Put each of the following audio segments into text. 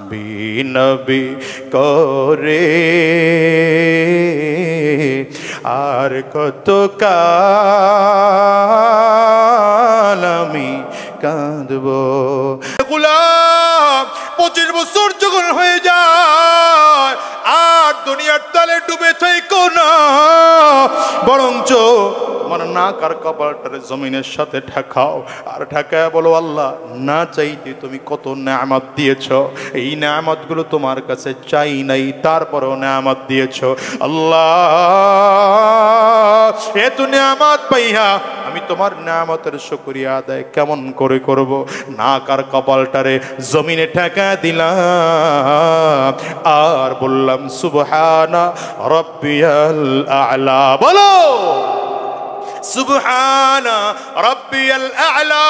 নবী নবী করে আর কত কাল আমি কাঁদবো। গোলাম 25 বছর যখন হয়ে যায় আর দুনিয়ার তলে ডুবে থেকো না, বরঞ্চ তোমার নাক আর কপালটারে জমিনের সাথে ঠেকাও আর ঠেকায় বলো, আল্লাহ না চাইতে তুমি কত নেয়ামত দিয়েছ, এই নেয়ামতগুলো তোমার কাছে চাই নাই, তারপরেও নেয়ামত দিয়েছ আল্লাহ। এত নেয়ামত পাইয়া আমি তোমার নেয়ামতের শুকরিয়া আদায় কেমন করে করব? নাক আর কপালটারে জমিনে ঠেকা দিলাম আর বললাম সুবহানা রাব্বিয়াল আ'লা। বলো সুবহানা রাব্বিয়াল আ'লা।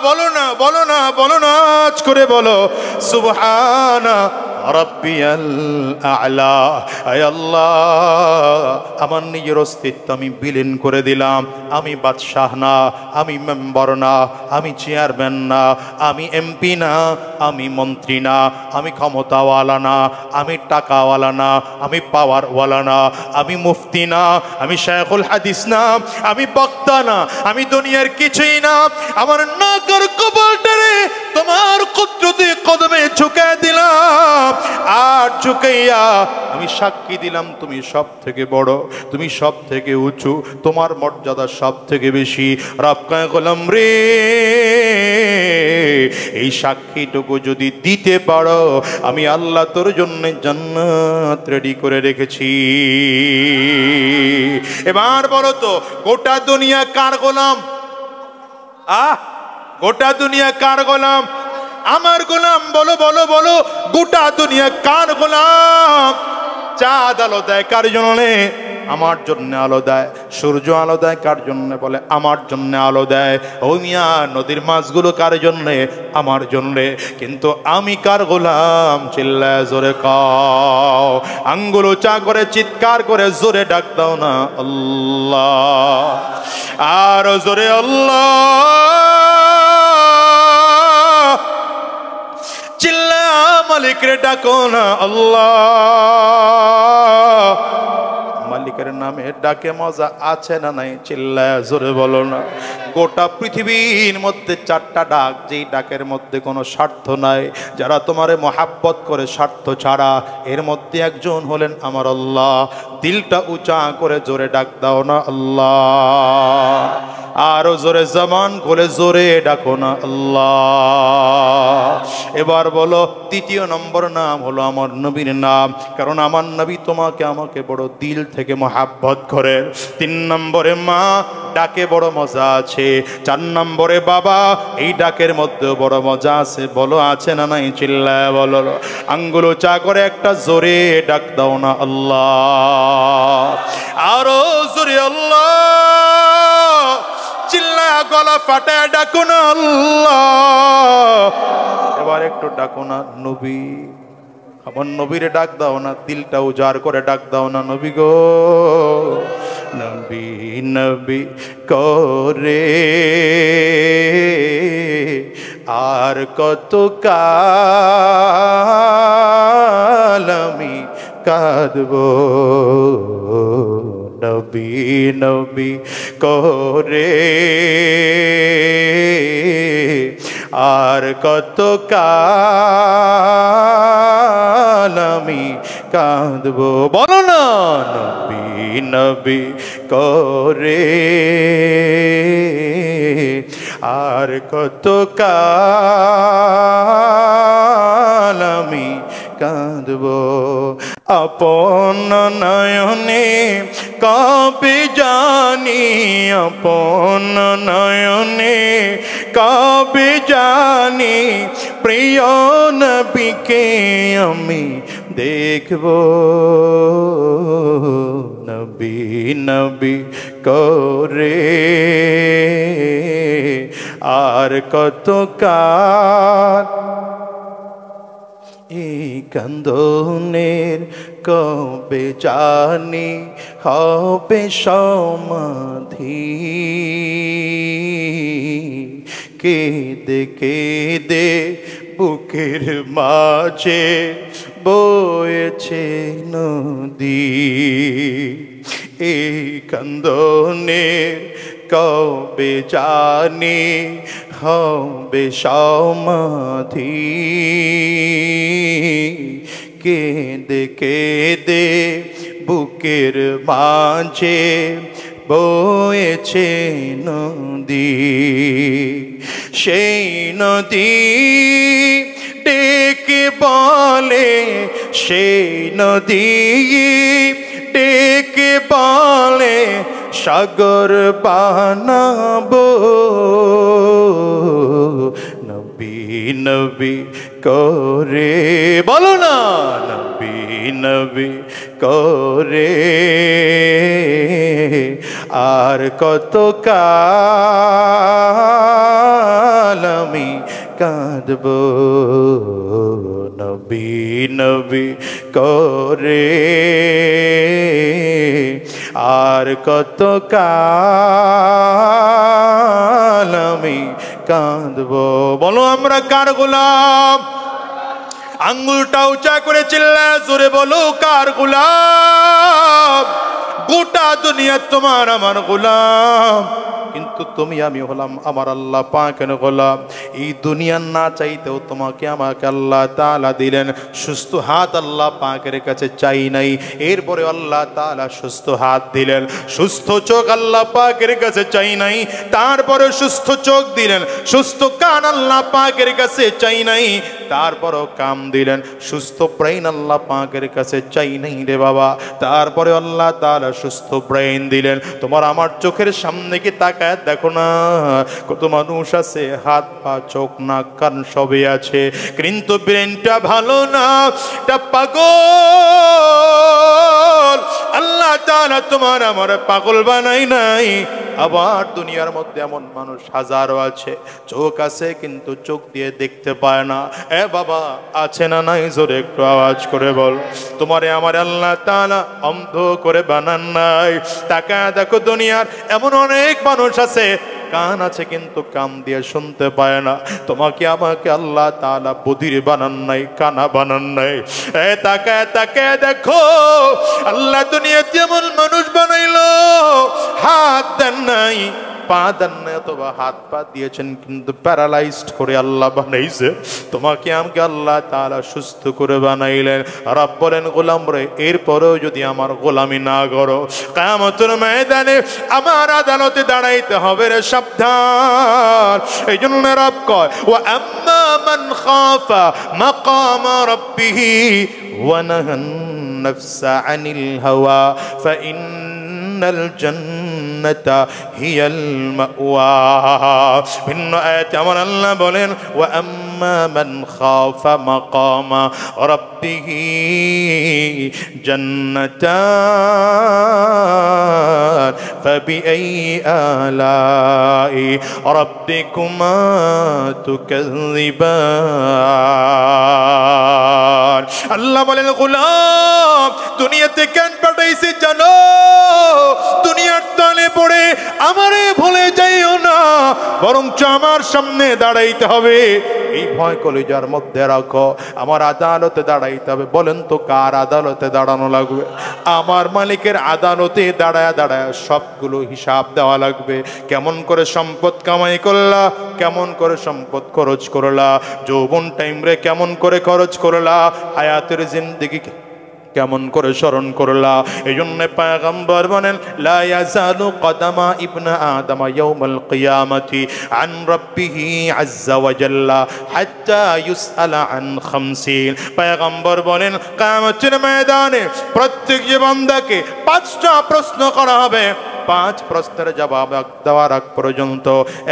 বলো না বলো না বলো না, আজ করে বলো সুবহানা রাব্বিয়াল আ'লা। আয় আল্লাহ, আমার নিজের অস্তিত্ব আমি বিলীন করে দিলাম। আমি বাদশাহ না, আমি মেম্বার না, আমি চেয়ারম্যান না, আমি এমপি না, আমি মন্ত্রী না, আমি ক্ষমতাওয়ালা না, আমি টাকাওয়ালা না, আমি পাওয়ারওয়ালা না, আমি মুফতি না, আমি শায়খুল হাদিস না, আমি বক্তা না, আমি দুনিয়ার কিছুই না। আমার নাকের কপালটারে তোমার কুদরতি কদমে ঝুঁকে দিলাম আর ঝুঁকাইয়া আমি সাক্ষী দিলাম তুমি সব থেকে বড়, তুমি সব থেকে উঁচু, তোমার মর্যাদা সব থেকে বেশি। রব্বানা গোলাম রে, এই সাক্ষীটুকু যদি দিতে পারো, আমি আল্লাহ তোর জন্য জান্নাত রেডি করে রেখেছি। এবার বলো তো, গোটা দুনিয়া কার গোলাম? গোটা দুনিয়া কার গোলাম? আমার গোলাম। বলো বলো বলো, গোটা দুনিয়া কার গোলাম? চাঁদ আলো দেয় কার জন্য? আমার জন্য আলো দেয়। সূর্য আলো দেয় কার জন্য? বলে আমার জন্য আলো দেয়। ও মিয়া, নদীর মাছগুলো কার জন্য? আমার জন্য। কিন্তু আমি কার গোলাম? চিল্লায় জোরে কাও, আঙ্গুল উঁচা করে চিৎকার করে জোরে ডাক দাও না আল্লাহ, আর জোরে আল্লাহ। চিল্লা মালিকরে ডাকো না আল্লাহ। মালিকের নামে ডাকে মজা আছে না নাই? চিল্লায় জোরে বলো না। গোটা পৃথিবীর মধ্যে 4টা ডাক, যেই ডাকের মধ্যে কোনো স্বার্থ নাই, যারা তোমারে মহাব্বত করে স্বার্থ ছাড়া, এর মধ্যে একজন হলেন আমার আল্লাহ। দিলটা উঁচা করে জোরে ডাক দাও না আল্লাহ, আরো জোরে জবান খুলে জোরে ডাকো না আল্লাহ। এবার বলো, 3য় নম্বর নাম হলো আমার নবীর নাম, কারণ আমার নবী তোমাকে আমাকে বড় দিল থেকে মহাব্বত করে। 3 নম্বরে মা, ডাকে বড় মজা আছে। 4 নম্বরে বাবা, এই ডাকের মধ্যে বড় মজা আছে। বলো আছে না নাই? চিল্লায় বলো। আঙ্গুল চা করে একটা জোরে ডাক দাও না আল্লাহ, আরো জোরে আল্লাহ। চিল্লা গলা ফাটা ডাকো না আল্লাহ। এবার একটু ডাকো না নবী। আমার নবীরে ডাক দাও না, দিলটা উজাড় করে ডাক দাও না নবী গো। নবী নবী করে আর কত কাল আমি কাঁদবো। নবী নবী করে আর কত কাল আমি কাঁদবো। বলো না, নবী নবী করে আর কত কাল আমি কাঁদবো। আপন নয়নে কবে জানি, আপন নয়নে কবে জানি, প্রিয় নবীকে আমি দেখবো। নবী নবী করে আর কত কাল এই কান্দনের কবে জানি হবে সমাধি। কেঁদে কেঁদে বুকের মাঝে বয়েছে নদী, এই কান্দনের কবে জানি হবে সমাধি। কেঁদে কেঁদে বুকের মাঝে বয়েছে নদী, সেই নদী ডেকে বলে, সেই নদী ডেকে বলে সাগর বানাবো। নবী নবী করে বলো না, নবী নবী করে আর কত কাল আমি কাঁদবো। নবী নবী করে আর কত কাল আমি কাঁদবো। বলো আমরা কার গোলাম? আঙ্গুলটা উঁচা করে চিল্লায় জোরে বলো কার গোলাম? গোটা দুনিয়া তোমার আমার গোলাম, কিন্তু তুমি আমি হলাম আমার আল্লাহ পাকের গোলাম। এই দুনিয়া না চাইতেও তোমাকে আমাকে আল্লাহ তাআলা দিলেন সুস্থ হাত, আল্লাহ পাকের কাছে চাই নাই, এরপরে আল্লাহ তাআলা সুস্থ হাত দিলেন। সুস্থ চোখ আল্লাহ পাকের কাছে চাই নাই, তারপরে সুস্থ চোখ দিলেন। সুস্থ কান আল্লাহ পাকের কাছে চাই নাই, তারপরও কাম দিলেন। সুস্থ ব্রেন আল্লাহ পাকের কাছে চাই নাই রে বাবা, তারপরে আল্লাহ তাআলা সুস্থ ব্রেন দিলেন। তোমার আমার চোখের সামনে কি তাকায় দেখো না, কত মানুষ আছে হাত পা চোখ নাক কান সবই আছে, কিন্তু ব্রেনটা ভালো না, এটা পাগল। আল্লাহ তাআলা তোমার আমার পাগল বানাই নাই। আবার দুনিয়ার মধ্যে এমন মানুষ হাজারো আছে, চোখ আছে কিন্তু চোখ দিয়ে দেখতে পায় না। এ বাবা আছে না নাই? জোরে একটু আওয়াজ করে বল। তোমারে আমার আল্লাহ তাআলা অন্ধ করে বানান নাই। তাকায় দেখো দুনিয়ার এমন অনেক মানুষ আছে, কান আছে কিন্তু কান দিয়ে শুনতে পায় না। তোমাকে আমাকে আল্লাহ তাআলা বধির বানান নাই, কানা বানান নাই। এ তাকায় তাকায় দেখো আল্লাহ দুনিয়াতে এমন মানুষ বানাইলো, হাত দেন নাই, পা দেন নাই, অথবা হাত পা দিয়েছেন কিন্তু প্যারালাইজড করে আল্লাহ বানাইছে। তোমাকে আমাকে আল্লাহ তাআলা সুস্থ করে বানাইলেন। রব বলেন গোলাম রে, এরপরেও যদি আমার গোলামি না করো, কিয়ামতের ময়দানে আমার আদালতে দাঁড়াইতে হবে রে, সাবধান। এই জন্য রব কয় ওয়া আম্মা মান খাফা মাকামা রাব্বিহি ওয়া নাহান নাফসা আনিল হাওয়া ফাইন্নাল জান্নাতা হিয়াল মাওয়া। ভিন্ন আয়াতে আমার আল্লাহ বলেন ওয়া আম্মা মান খাফা মাকামা রাব্বিহি জান্নাতান ফাবিআইয়ি আলাই রাব্বিকুমা তুকাযযিবান। আল্লাহ বলেন গোলাম দুনিয়াতে কেন পাঠাইছি জানো? দুনিয়ার তলে পড়ে আমারে ভুলে যাইও না, বরঞ্চ আমার সামনে দাঁড়াইতে হবে। এই ভয় কলিজার মধ্যে রাখো, আমার আদালতে দাঁড়াইতে হবে। বলেন তো কার আদালতে দাঁড়ানো লাগবে? আমার মালিকের আদালতে দাঁড়ায় দাঁড়ায় সবগুলো হিসাব দেওয়া লাগবে। কেমন করে সম্পদ কামাই করলা, কেমন করে সম্পদ খরচ করলা, যৌবন টাইম রে কেমন করে খরচ করলা, হায়াতের জিন্দেগি কেমন করে স্মরণ করলা। এই জন্য পয়গম্বর বলেন লা ইয়াজালু কদামা ইবনে আদম ইয়াউমাল কিয়ামতি আন রাব্বিহি আযজা ওয়া জাল্লা হাত্তা ইউসআলা আন 50। পয়গম্বর বলেন কিয়ামতের ময়দানে প্রত্যেক বান্দাকে 5টা প্রশ্ন করা হবে। 5 প্রশ্নের জবাব দেওয়ার আগ পর্যন্ত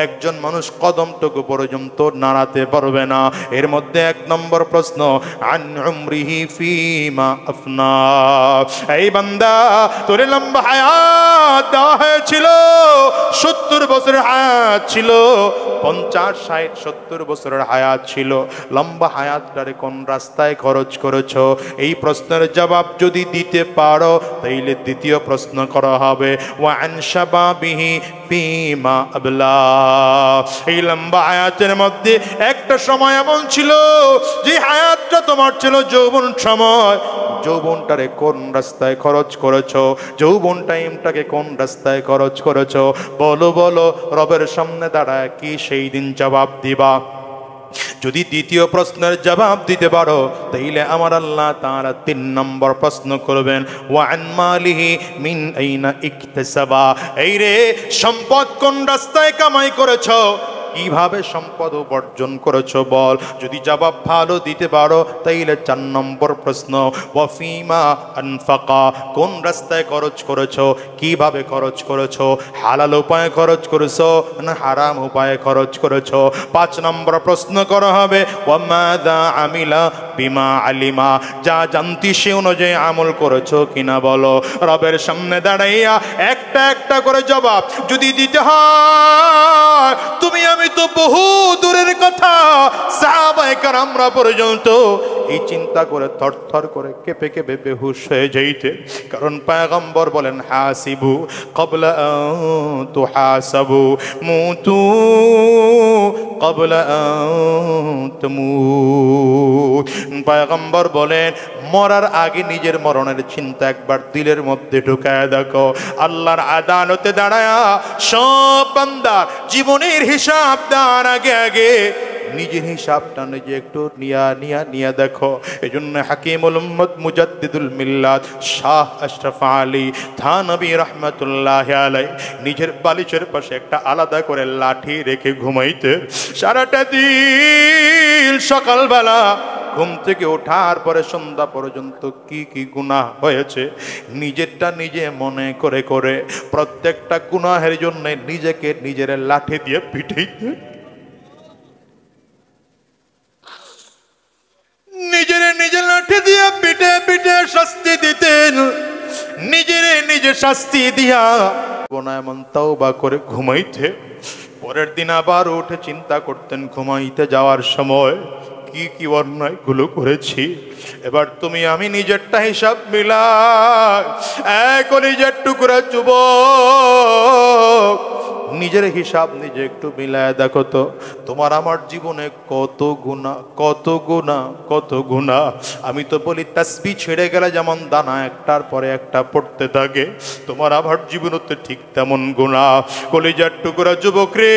একজন মানুষ কদমটুকু পর্যন্ত নাড়াতে পারবে না। এর মধ্যে 1 নম্বর প্রশ্ন আন উমরিহি ফিমা আফনা। এই বান্দা তোরে লম্বা হায়াত দেওয়া হয়েছিল, 70 বছরের হায়াত ছিল, 50, 60, 70 বছরের হায়াত ছিল। লম্বা হায়াতটারে কোন রাস্তায় খরচ করেছো? এই প্রশ্নের জবাব যদি দিতে পারো তাইলে দ্বিতীয় প্রশ্ন করা হবে ওয়া আন শাবাবিহি ফীমা আবলা। এই লম্বা হায়াতের মধ্যে একটা সময় এমন ছিল যে হায়াতটা তোমার ছিল যৌবন সময়। যৌবনটারে কোন রাস্তায় খরচ করেছো? যৌবন টাইমটাকে কোন রাস্তায় খরচ করেছো? বলো বলো, রবের সামনে দাঁড়ায় কি সেই দিন জবাব দিবা? যদি দ্বিতীয় প্রশ্নের জবাব দিতে পারো তাইলে আমার আল্লাহ তাআলা 3 নম্বর প্রশ্ন করবেন, ওয়া আন মালিহি মিন আইনা ইকতাসাবা। এই রে, সম্পদ কোন রাস্তায় কামাই করেছো? কিভাবে সম্পদ উপার্জন করেছো বল। যদি জবাব ভালো দিতে পারো তাইলে 4 নম্বর প্রশ্ন, ওয়া ফীমা আনফাকা। কোন রাস্তায় খরচ করেছো? কিভাবে খরচ করেছো? হালাল উপায়ে খরচ করেছো না হারাম উপায়ে খরচ করেছো? 5 নম্বর প্রশ্ন করা হবে, ওয়া মাযা আমিলা বিমা আলিমা। যা জানতি সে অনুযায়ী আমল করেছো কিনা বলো। রবের সামনে দাঁড়াইয়া একটা একটা করে জবাব যদি দিতে হয়, তুমি আমি তো বহু দূরের কথা, সাহাবায়ে কেরামরা পর্যন্ত এই চিন্তা করে থরথর করে কেঁপে কেঁপে বেহুশ হয়ে যাইতে। কারণ পয়গম্বর বলেন, হাসিবু ক্বাবলা আন তুহাসাবু, মুতু ক্বাবলা আন তামুত। পয়গম্বর বলেন, মরার আগে নিজের মরণের চিন্তা একবার দিলের মধ্যে ঢুকায় দেখো। আল্লাহর আদালতে দাঁড়ায়া সব বান্দার জীবনের হিসাব দেওয়ার আগে আগে নিজের হিসাবটা নিজে একটু নিয়া দেখো। এই জন্য হাকিমুল উম্মত মুজাদ্দিদুল মিল্লাত শাহ আশরাফ আলী থানবী রহমতুল্লাহ আলাই নিজের বালিশের পাশে একটা আলাদা করে লাঠি রেখে ঘুমাইতে। সারাটা দিন সকালবেলা ঘুম থেকে ওঠার পরে সন্ধ্যা পর্যন্ত কি কি গুনাহ হয়েছে নিজেরটা নিজে মনে করে করে প্রত্যেকটা গুনাহের জন্য নিজেকে নিজের লাঠি দিয়ে পিটাইতে, নিজের লাঠি দিয়ে পিটে পিটে শাস্তি দিতেন। নিজে শাস্তি দিয়া গোনা এমন তওবা করে ঘুমাইতে। পরের দিন আবার উঠে চিন্তা করতেন ঘুমাইতে যাওয়ার সময় কি কি অন্যায় গুলো করেছি। এবার তুমি আমি নিজেরটা হিসাব মিলাই। এক নিজের টুকরা যুবক, নিজের হিসাব নিজে একটু মিলায় দেখো তো, তোমার আমার জীবনে কত গুনাহ, কত গুনাহ, কত গুনাহ। আমি তো বলি তাসবিহ ছেড়ে গেলে যেমন দানা একটার পরে একটা পড়তে থাকে, তোমার আমার জীবনে তো ঠিক তেমন গুনাহ। কলিজার টুকরা যুবক রে,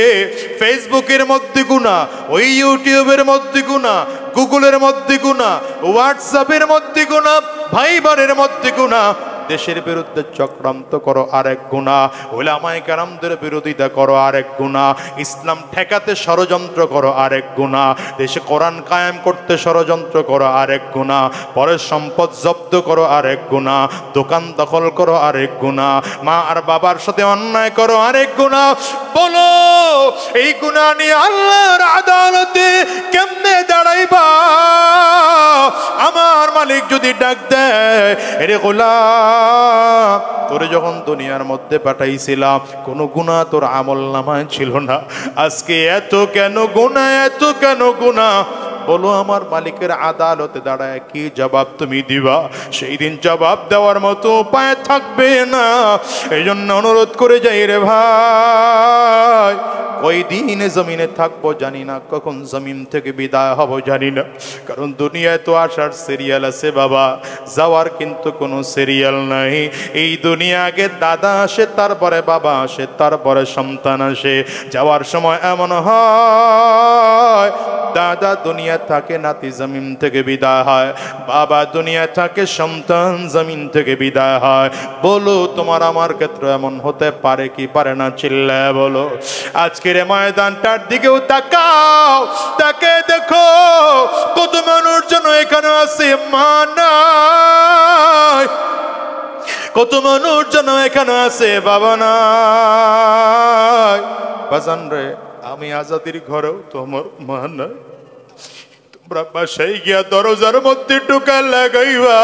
ফেসবুকের মধ্যে গুনাহ, ওই ইউটিউবের মধ্যে গুনাহ, গুগলের মধ্যে গুনাহ, হোয়াটসঅ্যাপের মধ্যে গুনাহ, ভাইবারের মধ্যে গুনাহ। দেশের বিরুদ্ধে চক্রান্ত করো আরেক গুনাহ, উলামায়ে কেরামদের বিরোধিতা করো আরেক গুনাহ, ইসলাম ঠেকাতে ষড়যন্ত্র করো আরেক গুনাহ, দেশে কোরআন কায়েম করতে ষড়যন্ত্র করো আরেক গুনাহ, পরের সম্পদ জব্দ করো আরেক গুনাহ, দোকান দখল করো আরেক গুনাহ, মা আর বাবার সাথে অন্যায় করো আরেক গুনাহ। বলো এই গুনাহ নিয়ে আল্লাহর আদালতে কেমনে দাঁড়াইবা? আমার মালিক যদি ডাক দেয়, এরে গোলাম, তোরে যখন দুনিয়ার মধ্যে পাঠাইছিলাম কোনো গুনাহ তোর আমল নামায় ছিল না, আজকে এত কেন গুনাহ, এত কেন গুনাহ? বলো আমার মালিকের আদালতে দাঁড়ায় কি জবাব তুমি দিবা? সেই দিন জবাব দেওয়ার মতো উপায় থাকবে না। এই জন্য অনুরোধ করে যাই রে ভাই, ওই দিনে জমিনে থাকবো জানি না, কখন জমিন থেকে বিদায় হব জানি না। কারণ দুনিয়ায় তো আসার সিরিয়াল আছে বাবা, যাওয়ার কিন্তু কোনো সিরিয়াল নাই। এই দুনিয়া আগে দাদা আসে, তারপরে বাবা আসে, তারপরে সন্তান আসে। যাওয়ার সময় এমন হয় দাদা দুনিয়া থাকে, নাতি জমিন থেকে বিদায় হয়, বাবা দুনিয়া থাকে, সন্তান জমিন থেকে বিদায় হয়। বলো তোমার আমার ক্ষেত্রে এমন হতে পারে কি পারে না? চিল্লায় বলো। আজকের ময়দানটার দিকেও তাকাও, তাকে দেখো কত মানুষ যেন এখানে আছে মা নাই, কত মানুষ যেন এখানে আছে বাবা নাই। বাজান রে, আমি আজাদির ঘরেও তোমার মা নাই। তোমরা বাসায় গিয়া দরজার মধ্যে টোকা লাগাইবা,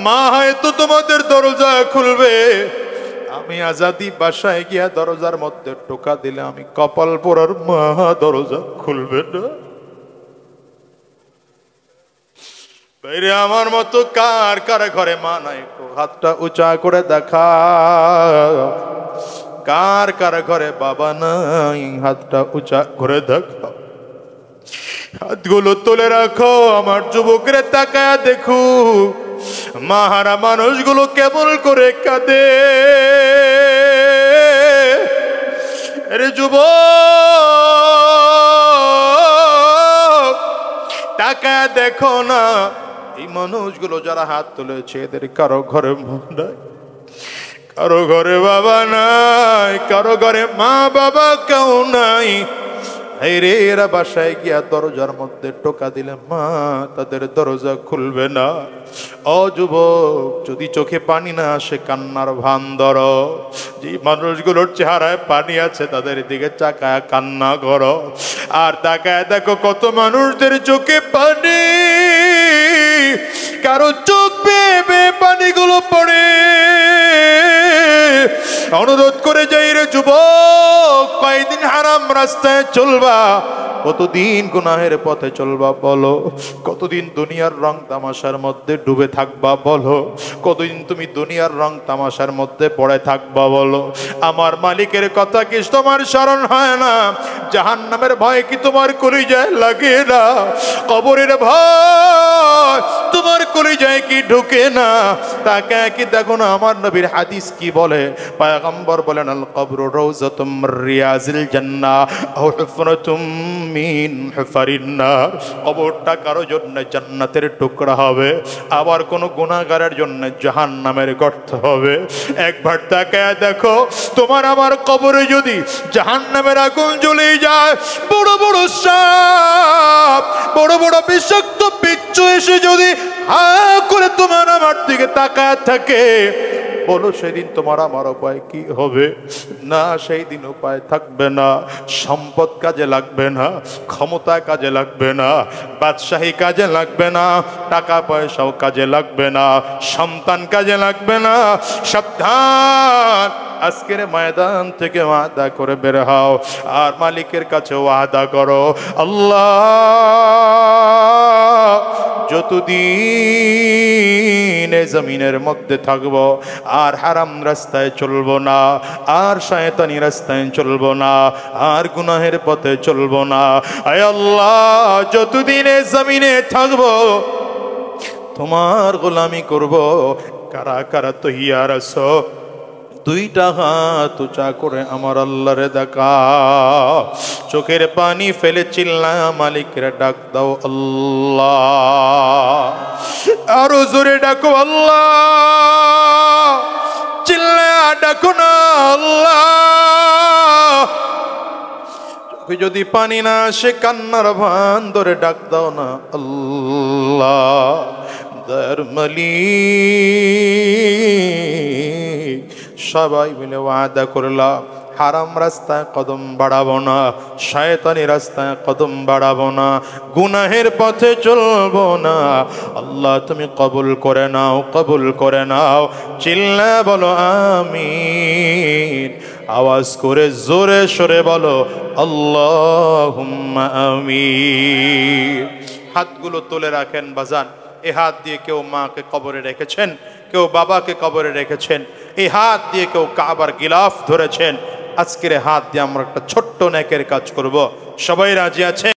মা হয়তো তোমাদের দরজা খুলবে। আমি আজাদি বাসায় গিয়া দরজার মধ্যে টোকা দিলে আমি কপাল পোড়ার মা দরজা খুলবে না। বাইরে আমার মতো কার কার ঘরে মা নাই? একটু হাতটা উঁচা করে দেখা। কার কার ঘরে বাবা নাই হাতটা উঁচা করে দেখো, হাতগুলো তুলে রাখো। আমার যুবকরে তাকায়া দেখো, মাহারা মানুষগুলো কেমন করে কাঁদে। আরে যুবক, তাকায়া দেখো না, এই মানুষগুলো যারা হাত তুলেছে এদের কারো ঘরে মা নাই, কারো ঘরে বাবা নাই, কারো ঘরে মা বাবা কেউ নাই। রে এরা বাসায় গিয়া দরজার মধ্যে টোকা দিলে মা তাদের দরজা খুলবে না। ও যুবক, যদি চোখে পানি না আসে কান্নার ভান ধরো। যে মানুষগুলোর চেহারায় পানি আছে তাদের দিকে তাকায় কান্না করো। আর তাকায় দেখো কত মানুষদের চোখে পানি, কারো চোখ বেয়ে বেয়ে পানিগুলো পড়ে। অনুরোধ করে যাই রে যুবক, কয়দিন হারাম রাস্তায় চলবা, কতদিন গুনাহের পথে চলবা বলো, কতদিন দুনিয়ার রং তামাশার মধ্যে ডুবে থাকবা বলো, কতদিন তুমি দুনিয়ার রং তামাশার মধ্যে পড়ে থাকবা বলো। আমার মালিকের কথা কি তোমার স্মরণ হয় না? জাহান্নামের ভয় কি তোমার কলিজায় লাগে না? কবরের ভয় তোমার কলিজায় কি ঢুকে না? তাকে কি দেখো না আমার নবীর হাদিস কি বলে? পয়গম্বর বলেন, আল কবরু রাউযাতুম মির রিয়াজিল জান্নাহ আও হুফরাতুম মিন হুফারিন নার। কবরটা কারো জন্য জান্নাতের টুকরা হবে, আবার কোন গুনাহগারের জন্য জাহান্নামের গর্ত হবে। একবার তাকায় দেখো, তোমার আমার কবরে যদি জাহান্নামের আগুন জ্বলে যায়, বড় বড় সাপ, বড় বড় বিষাক্ত বিচ্ছু এসে যদি হা করে তোমার আমার দিকে তাকায় থাকে, বলো সেদিন তোমার আমার উপায় কি হবে? না, সেই দিন উপায় থাকবে না। সম্পদ কাজে লাগবে না, ক্ষমতা কাজে লাগবে না, বাদশাহী কাজে লাগবে না, টাকা পয়সাও কাজে লাগবে না, সন্তান কাজে লাগবে না। সাবধান, আজকের ময়দান থেকে ওয়াদা করে বের হও, আর মালিকের কাছে ওয়াদা করো, আল্লাহ যতদিন জমিনের মধ্যে থাকবো আর হারাম রাস্তায় চলবো না, আর শয়তানি রাস্তায় চলবো না, আর গুনাহের পথে চলবো না। আয় আল্লাহ, যতদিন জমিনে থাকবো তোমার গোলামি করব। কারা কারা তৈয়ার আছো? দুইটা হাত উঁচা করে আমার আল্লাহরে দেখা, চোখের পানি ফেলে চিল্লায় মালিকের ডাক দাও, আল্লাহ। আরো জোরে ডাকো, আল্লাহ। চিল্লায় ডাকো না, আল্লাহ। চোখে যদি পানি না আসে কান্নার ভান ধরে ডাক দাও না, আল্লাহ। দয়ার মালিক, সবাই মিলে ওয়াদা করলাম হারাম রাস্তায় কদম বাড়াবো না, শয়তানি রাস্তায় কদম বাড়াবো না, গুনাহের পথে চলবো না। আল্লাহ তুমি কবুল করে নাও, কবুল করে নাও। চিল্লা বলো আমিন, আওয়াজ করে জোরে সরে বলো আল্লাহুম্মা আমিন। হাতগুলো তুলে রাখেন বাজান। এ হাত দিয়ে কেউ মাকে কবরে রেখেছেন, কেউ বাবাকে কবরে রেখেছেন, এই হাত দিয়ে কেউ কাবার গিলাফ ধরেছেন। আজকের হাত দিয়ে আমরা একটা ছোট্ট নেকের কাজ করব। সবাই রাজি আছে?